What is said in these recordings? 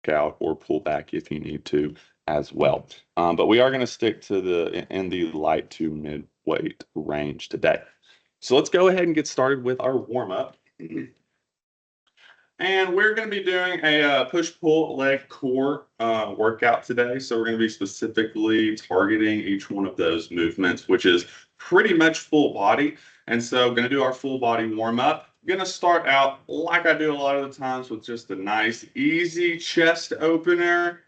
out or pull back if you need to as well. But we are going to stick to the light to mid weight range today. So let's go ahead and get started with our warm up. And we're going to be doing a push-pull leg core workout today. So we're going to be specifically targeting each one of those movements, which is pretty much full body. And so going to do our full body warm up. Going to start out like I do a lot of the times with just a nice, easy chest opener.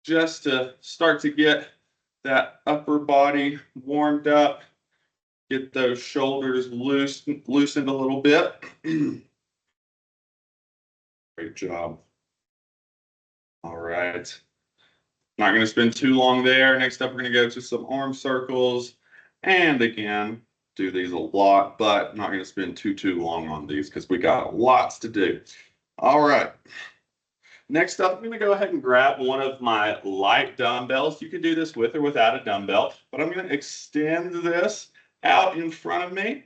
Just to start to get that upper body warmed up. Get those shoulders loosened a little bit. Great job. All right. Not going to spend too long there. Next up, we're going to go to some arm circles. And again, do these a lot, but not going to spend too long on these because we got lots to do. All right. Next up, I'm going to go ahead and grab one of my light dumbbells. You can do this with or without a dumbbell, but I'm going to extend this out in front of me.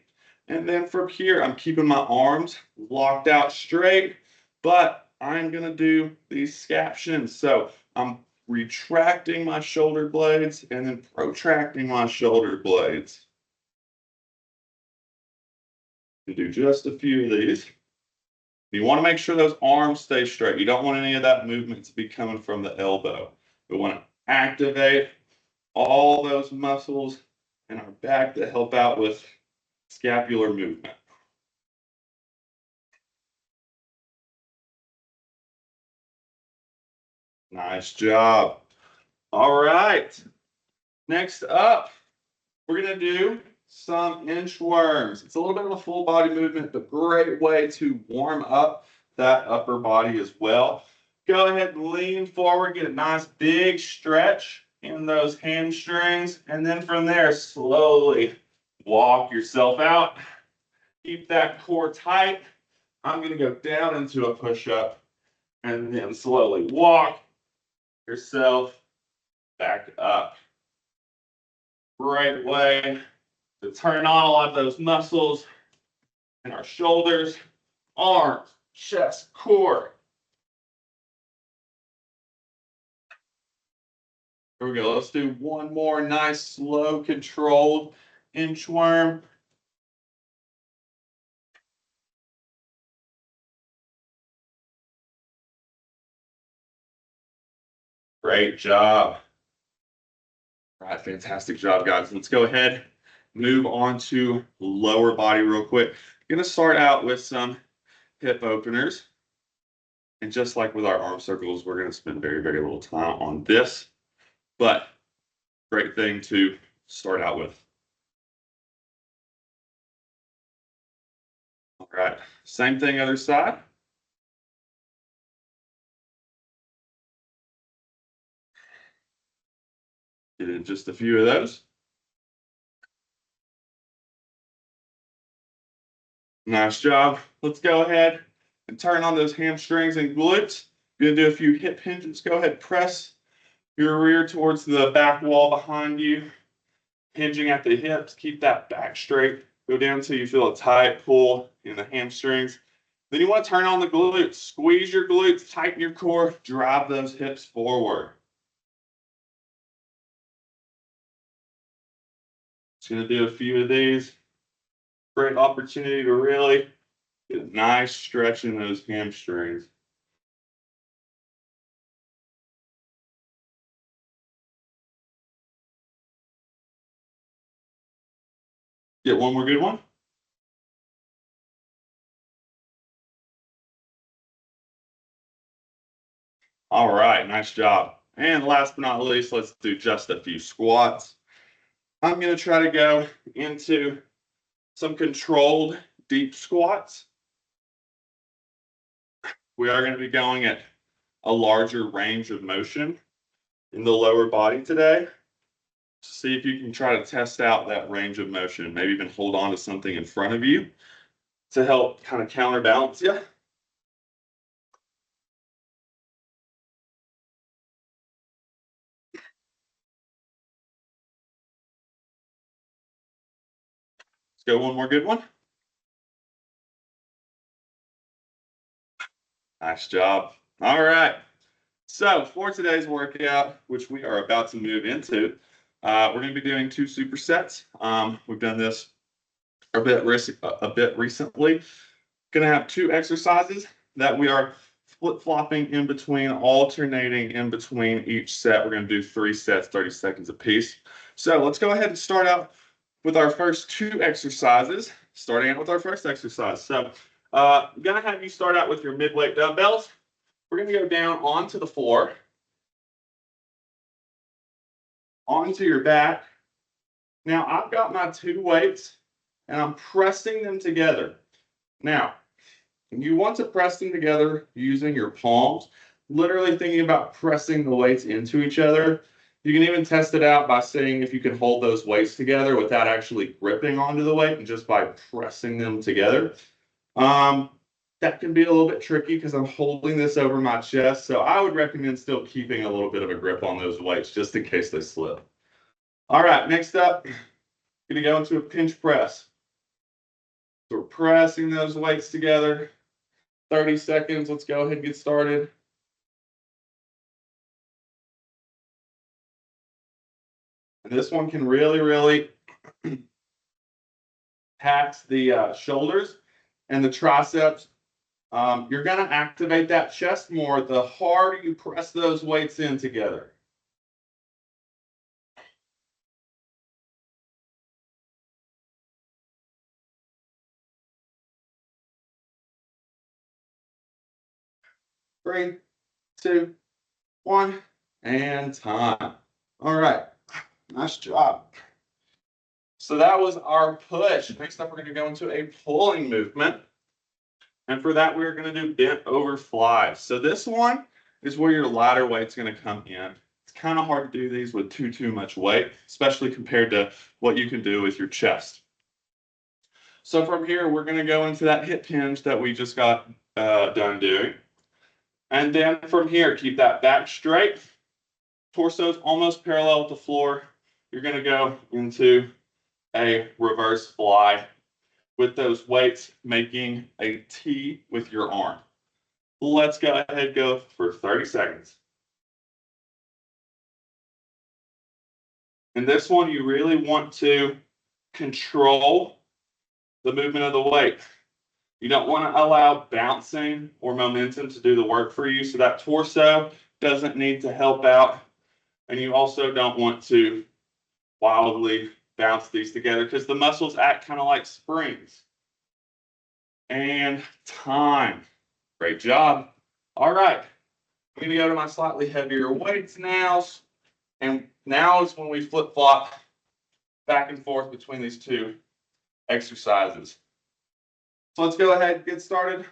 And then from here, I'm keeping my arms locked out straight, but I'm going to do these scaptions. So I'm retracting my shoulder blades and then protracting my shoulder blades. You do just a few of these. You want to make sure those arms stay straight. You don't want any of that movement to be coming from the elbow. We want to activate all those muscles in our back that help out with scapular movement. Nice job. All right. Next up, we're going to do some inchworms. It's a little bit of a full body movement, but great way to warm up that upper body as well. Go ahead and lean forward, get a nice big stretch in those hamstrings, and then from there, slowly walk yourself out. Keep that core tight. I'm going to go down into a push-up and then slowly walk yourself back up. Great way to turn on a lot of those muscles in our shoulders, arms, chest, core. Here we go. Let's do one more nice, slow, controlled inchworm. Great job. All right, fantastic job, guys. Let's go ahead, move on to lower body real quick. I'm going to start out with some hip openers. And just like with our arm circles, we're going to spend very little time on this, but great thing to start out with. All right, same thing, other side. Get in just a few of those. Nice job. Let's go ahead and turn on those hamstrings and glutes. You're gonna do a few hip hinges. Go ahead, press your rear towards the back wall behind you, hinging at the hips. Keep that back straight. Go down until you feel a tight pull in the hamstrings. Then you want to turn on the glutes. Squeeze your glutes, tighten your core, drive those hips forward. Just gonna do a few of these. Great opportunity to really get a nice stretch in those hamstrings. Get one more good one. All right, nice job. And last but not least, let's do just a few squats. I'm going to try to go into some controlled deep squats. We are going to be going at a larger range of motion in the lower body today. See if you can try to test out that range of motion. Maybe even hold on to something in front of you to help kind of counterbalance you. Let's go one more good one. Nice job. All right. So for today's workout, which we are about to move into, we're going to be doing 2 supersets. We've done this a bit recently. Going to have 2 exercises that we are flip-flopping in between, alternating in between each set. We're going to do 3 sets, 30 seconds apiece. So let's go ahead and start out with our first 2 exercises, starting out with our first exercise. So I'm going to have you start out with your mid-weight dumbbells. We're going to go down onto the floor, onto your back. Now, I've got my 2 weights, and I'm pressing them together. Now, you want to press them together using your palms, literally thinking about pressing the weights into each other. You can even test it out by seeing if you can hold those weights together without actually gripping onto the weight and just by pressing them together. That can be a little bit tricky because I'm holding this over my chest, so I would recommend still keeping a little bit of a grip on those weights just in case they slip. All right, next up, going to go into a pinch press. So we're pressing those weights together. 30 seconds. Let's go ahead and get started. And this one can really tax the shoulders and the triceps. You're going to activate that chest more the harder you press those weights in together. Three, two, one, and time. All right, nice job. So that was our push. Next up, we're going to go into a pulling movement. And for that, we're going to do bent over flies. So this one is where your ladder weight's going to come in. It's kind of hard to do these with too much weight, especially compared to what you can do with your chest. So from here, we're going to go into that hip hinge that we just got done doing. And then from here, keep that back straight. Torso's almost parallel with the floor. You're going to go into a reverse fly with those weights making a T with your arm. Let's go ahead and go for 30 seconds. In this one, you really want to control the movement of the weight. You don't want to allow bouncing or momentum to do the work for you, so that torso doesn't need to help out. And you also don't want to wildly bounce these together because the muscles act kind of like springs. And time. Great job. All right. I'm going to go to my slightly heavier weights now. And now is when we flip-flop back and forth between these 2 exercises. So let's go ahead and get started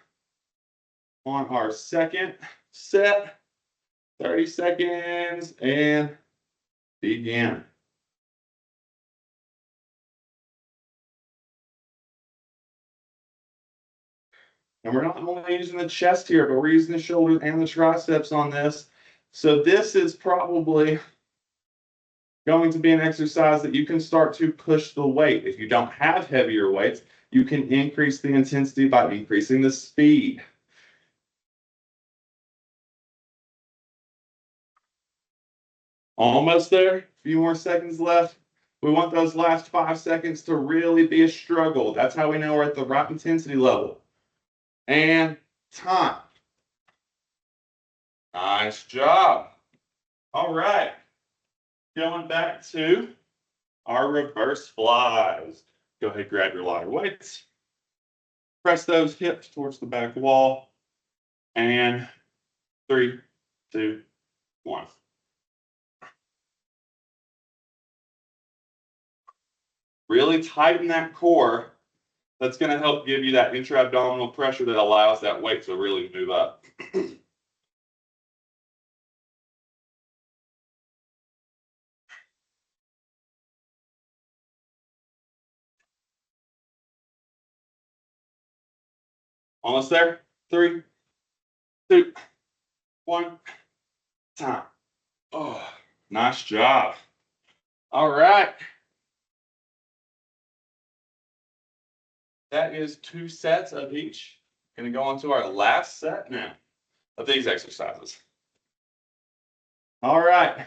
on our second set. 30 seconds and begin. And we're not only using the chest here, but we're using the shoulders and the triceps on this. So this is probably going to be an exercise that you can start to push the weight. If you don't have heavier weights, you can increase the intensity by increasing the speed. Almost there. A few more seconds left. We want those last 5 seconds to really be a struggle. That's how we know we're at the right intensity level. And time. Nice job. All right. Going back to our reverse flies. Go ahead, grab your lighter weights. Press those hips towards the back wall. And 3, 2, 1. Really tighten that core. That's going to help give you that intra-abdominal pressure that allows that weight to really move up. Almost there. 3, 2, 1. Time. Oh, nice job. All right. That is 2 sets of each. Going to go on to our last set now. of these exercises. All right.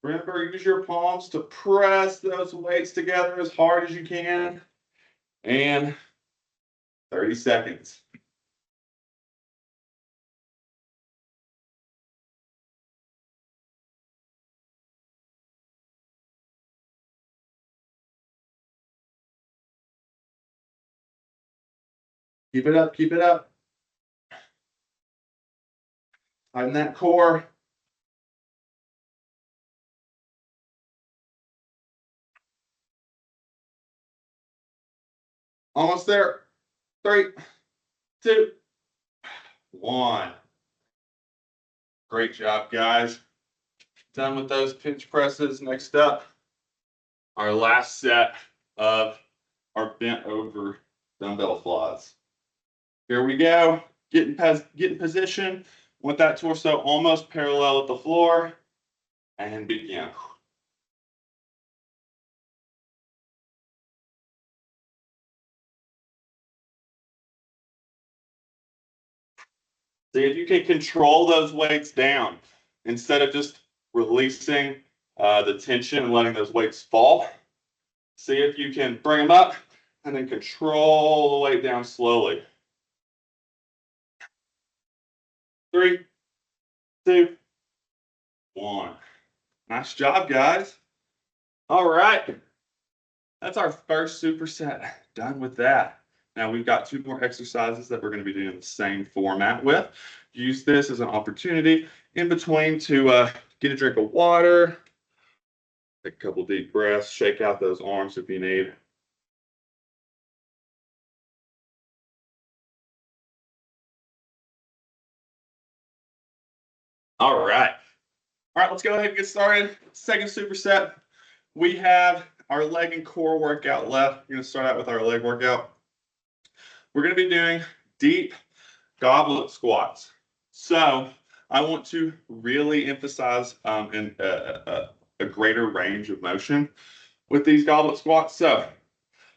Remember, use your palms to press those weights together as hard as you can. And 30 seconds. Keep it up, keep it up. Tighten that core. Almost there. 3, 2, 1. Great job, guys. Done with those pinch presses. Next up, our last set of our bent over dumbbell flies. Here we go. Get in position. Want that torso almost parallel with the floor. And begin. See if you can control those weights down instead of just releasing the tension and letting those weights fall. See if you can bring them up and then control the weight down slowly. 3, 2, 1. Nice job, guys. All right. That's our first superset. Done with that. Now we've got 2 more exercises that we're going to be doing the same format with. Use this as an opportunity in between to get a drink of water, take a couple deep breaths, shake out those arms if you need. All right. All right, let's go ahead and get started. Second superset. We have our leg and core workout left. We're going to start out with our leg workout. We're going to be doing deep goblet squats. So I want to really emphasize a greater range of motion with these goblet squats. So I'm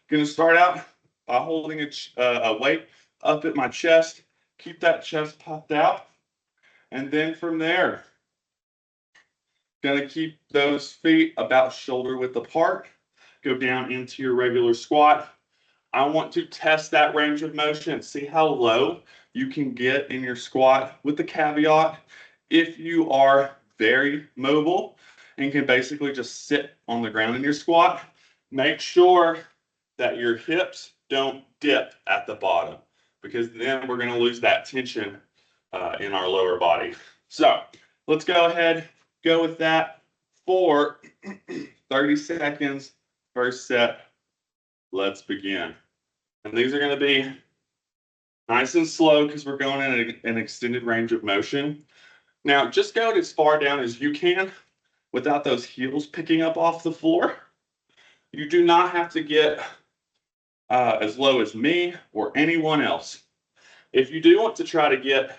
going to start out by holding a weight up at my chest. Keep that chest puffed out. And then from there, going to keep those feet about shoulder width apart. Go down into your regular squat. I want to test that range of motion. See how low you can get in your squat, with the caveat, if you are very mobile and can basically just sit on the ground in your squat, make sure that your hips don't dip at the bottom, because then we're going to lose that tension in our lower body. So let's go ahead, go with that for 30 seconds. First set, let's begin. And these are going to be nice and slow because we're going in an extended range of motion. Now, just go as far down as you can without those heels picking up off the floor. You do not have to get as low as me or anyone else. If you do want to try to get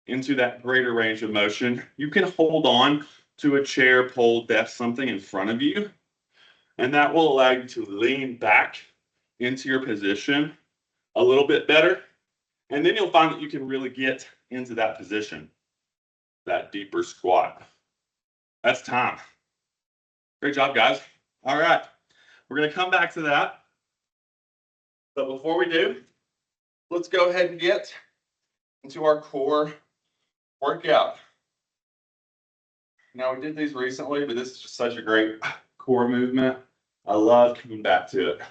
into that greater range of motion, you can hold on to a chair, pole, desk, something in front of you, and that will allow you to lean back into your position a little bit better. And then you'll find that you can really get into that position, that deeper squat. That's time. Great job, guys. All right, we're going to come back to that. But before we do, let's go ahead and get into our core workout. Now, we did these recently, but this is just such a great core movement. I love coming back to it.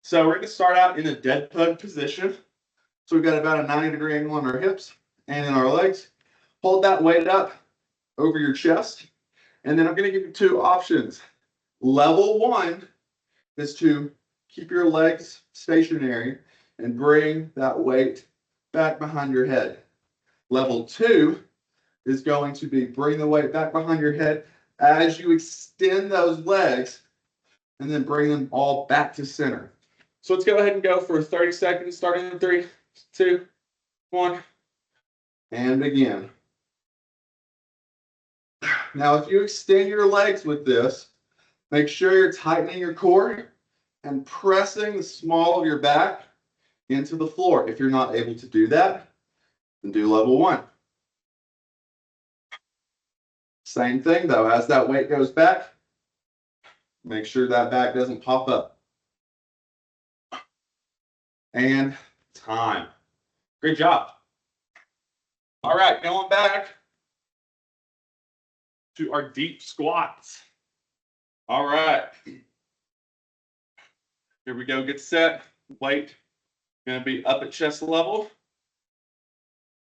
So we're going to start out in a dead pug position. So we've got about a 90-degree angle on our hips and in our legs. Hold that weight up over your chest. And then I'm going to give you 2 options. Level 1 is to keep your legs stationary and bring that weight back behind your head. Level 2 is going to be bring the weight back behind your head as you extend those legs and then bring them all back to center. So let's go ahead and go for 30 seconds, starting in 3, 2, 1, and begin. Now, if you extend your legs with this, make sure you're tightening your core and pressing the small of your back into the floor. If you're not able to do that, then do level 1. Same thing though, as that weight goes back, make sure that back doesn't pop up. And time. Great job. All right, going back to our deep squats. All right. Here we go, get set. Weight gonna be up at chest level.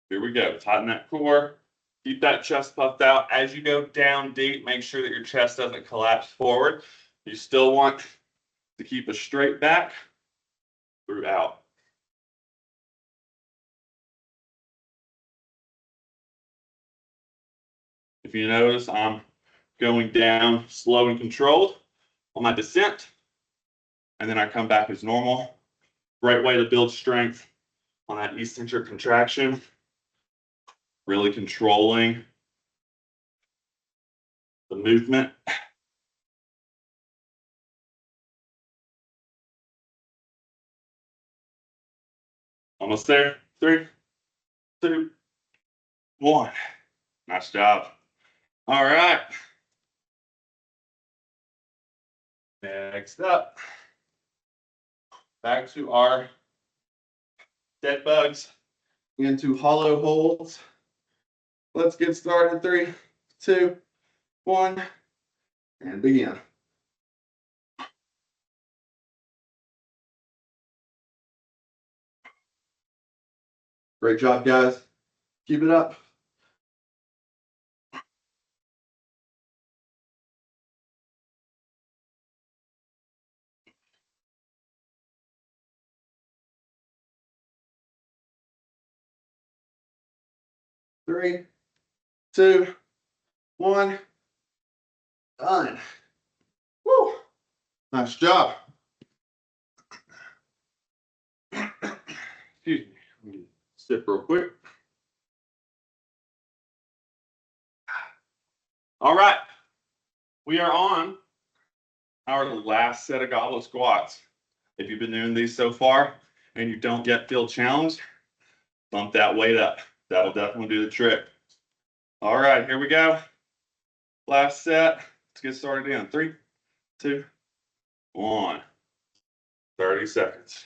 Here we go, tighten that core. Keep that chest puffed out. As you go down deep, make sure that your chest doesn't collapse forward. You still want to keep a straight back throughout. If you notice, I'm going down slow and controlled on my descent, and then I come back as normal. Great way to build strength on that eccentric contraction. Really controlling the movement. Almost there. 3, 2, 1. Nice job. All right. Next up, back to our dead bugs into hollow holds. Let's get started. 3, 2, 1, and begin. Great job, guys. Keep it up. Three, 2, 1, done. Woo! Nice job. Excuse me. Let me sip real quick. All right. We are on our last set of goblet squats. If you've been doing these so far and you don't yet feel challenged, bump that weight up. That'll definitely do the trick. All right, here we go. Last set. Let's get started in 3, 2, 1. 30 seconds.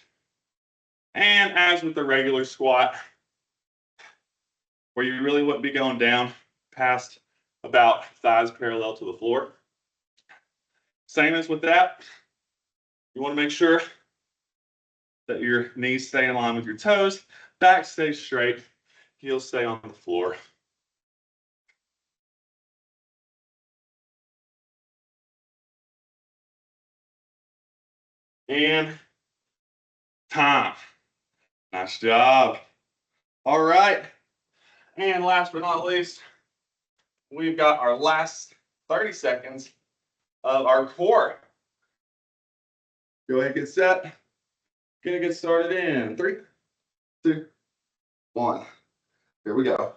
And as with the regular squat, where you really wouldn't be going down past about thighs parallel to the floor. Same as with that. You want to make sure that your knees stay in line with your toes, back stays straight, heels stay on the floor. And time. Nice job. All right. And last but not least, we've got our last 30 seconds of our core. Go ahead, get set. Gonna get started in 3, 2, 1. Here we go.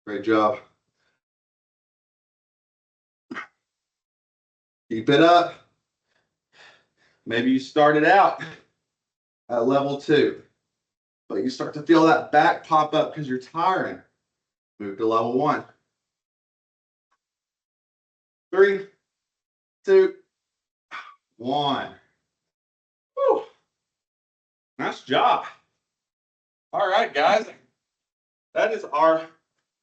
Great job. Keep it up. Maybe you started out at level 2, but you start to feel that back pop up because you're tiring. Move to level 1. 3, 2, 1. Woo. Nice job. All right, guys. That is our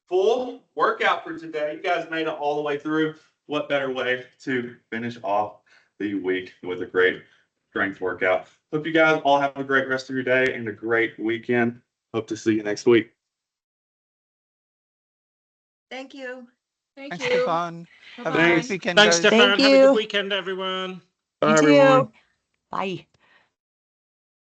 full workout for today. You guys made it all the way through. What better way to finish off the week with a great strength workout? Hope you guys all have a great rest of your day and a great weekend. Hope to see you next week. Thank you. Thanks, Thank you. Stefan. Have a Bye-bye. great weekend, Thanks, guys. Stefan. Thank Have a you. good weekend, everyone. You Bye, everyone. too. Bye.